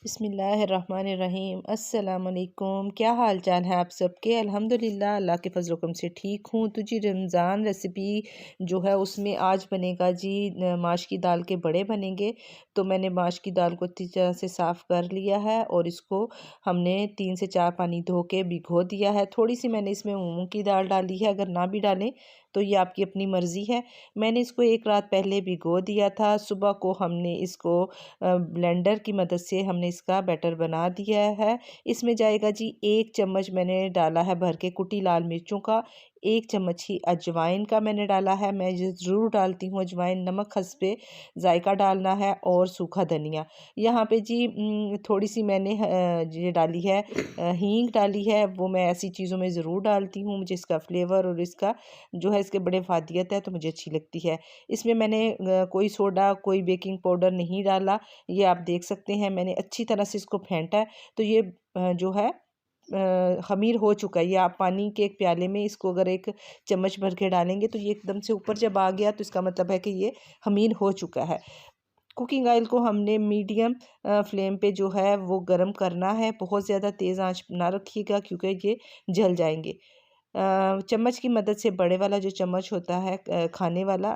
बिस्मिल्लाहिर्रहमानिर्रहीम। अस्सलाम वालेकुम। क्या हाल चाल है आप सबके? अल्हम्दुलिल्लाह अल्लाह के फजल करम से ठीक हूँ। तो जी रमज़ान रेसिपी जो है उसमें आज बनेगा जी माश की दाल के बड़े बनेंगे। तो मैंने माश की दाल को अच्छी तरह से साफ़ कर लिया है और इसको हमने 3 से 4 पानी धो के भिगो दिया है। थोड़ी सी मैंने इसमें मूंग की दाल डाली है, अगर ना भी डालें तो ये आपकी अपनी मर्ज़ी है। मैंने इसको एक रात पहले भिगो दिया था। सुबह को हमने इसको ब्लेंडर की मदद से हमने इसका बैटर बना दिया है। इसमें जाएगा जी 1 चम्मच मैंने डाला है भर के कुटी लाल मिर्चों का, 1 चम्मच ही अजवाइन का मैंने डाला है। मैं ये ज़रूर डालती हूँ अजवाइन, नमक हस्बे ज़ायका डालना है और सूखा धनिया। यहाँ पे जी थोड़ी सी मैंने ये डाली है हींग डाली है, वो मैं ऐसी चीज़ों में ज़रूर डालती हूँ। मुझे इसका फ्लेवर और इसका जो है इसके बड़े फ़ायदियत है तो मुझे अच्छी लगती है। इसमें मैंने कोई सोडा, कोई बेकिंग पाउडर नहीं डाला। ये आप देख सकते हैं मैंने अच्छी तरह से इसको फेंटा है। तो ये जो है ख़मीर हो चुका है। ये आप पानी के एक प्याले में इसको अगर 1 चम्मच भर के डालेंगे तो ये एकदम से ऊपर जब आ गया तो इसका मतलब है कि ये ख़मीर हो चुका है। कुकिंग ऑयल को हमने मीडियम फ्लेम पे जो है वो गर्म करना है। बहुत ज़्यादा तेज़ आंच ना रखिएगा क्योंकि ये जल जाएंगे। चम्मच की मदद से, बड़े वाला जो चम्मच होता है खाने वाला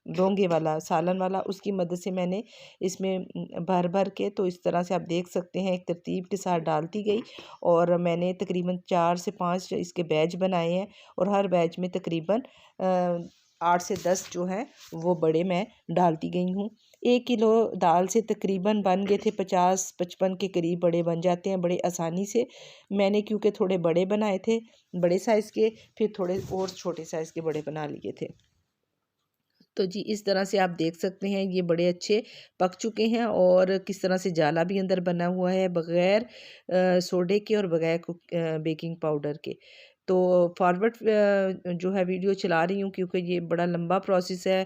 डोंगे वाला सालन वाला, उसकी मदद से मैंने इसमें भर भर के, तो इस तरह से आप देख सकते हैं एक तरतीब के साथ डालती गई। और मैंने तकरीबन 4 से 5 इसके बैच बनाए हैं और हर बैच में तकरीबन 8 से 10 जो हैं वो बड़े मैं डालती गई हूँ। 1 किलो दाल से तकरीबन बन गए थे 50-55 के करीब बड़े बन जाते हैं बड़े आसानी से। मैंने क्योंकि थोड़े बड़े बनाए थे, बड़े साइज़ के, फिर थोड़े और छोटे साइज़ के बड़े बना लिए थे। तो जी इस तरह से आप देख सकते हैं ये बड़े अच्छे पक चुके हैं और किस तरह से जाला भी अंदर बना हुआ है बग़ैर सोडे के और बग़ैर बेकिंग पाउडर के। तो फॉरवर्ड जो है वीडियो चला रही हूँ क्योंकि ये बड़ा लंबा प्रोसेस है।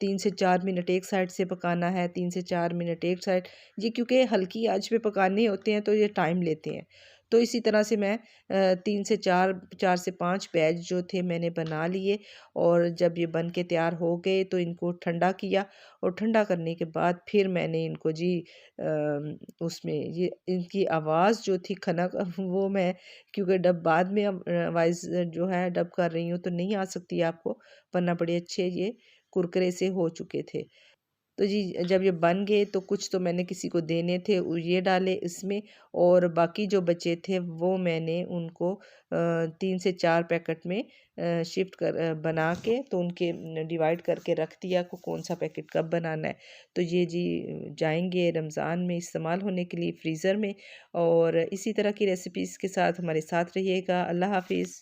3 से 4 मिनट एक साइड से पकाना है, 3 से 4 मिनट एक साइड। ये क्योंकि हल्की आंच पे पकाने होते हैं तो ये टाइम लेते हैं। तो इसी तरह से मैं 3 से 4 से 5 बैच जो थे मैंने बना लिए। और जब ये बन के तैयार हो गए तो इनको ठंडा किया और ठंडा करने के बाद फिर मैंने इनको जी उसमें ये इनकी आवाज़ जो थी खनक वो मैं क्योंकि डब बाद में अब वॉइस जो है डब कर रही हूँ तो नहीं आ सकती आपको, वरना बड़े अच्छे ये कुरकुरे से हो चुके थे। तो जी जब ये बन गए तो कुछ तो मैंने किसी को देने थे ये डाले इसमें, और बाकी जो बचे थे वो मैंने उनको 3 से 4 पैकेट में शिफ्ट कर बना के तो उनके डिवाइड करके रख दिया को कौन सा पैकेट कब बनाना है। तो ये जी जाएंगे रमज़ान में इस्तेमाल होने के लिए फ्रीज़र में। और इसी तरह की रेसिपीज़ के साथ हमारे साथ रहिएगा। अल्लाह हाफिज़।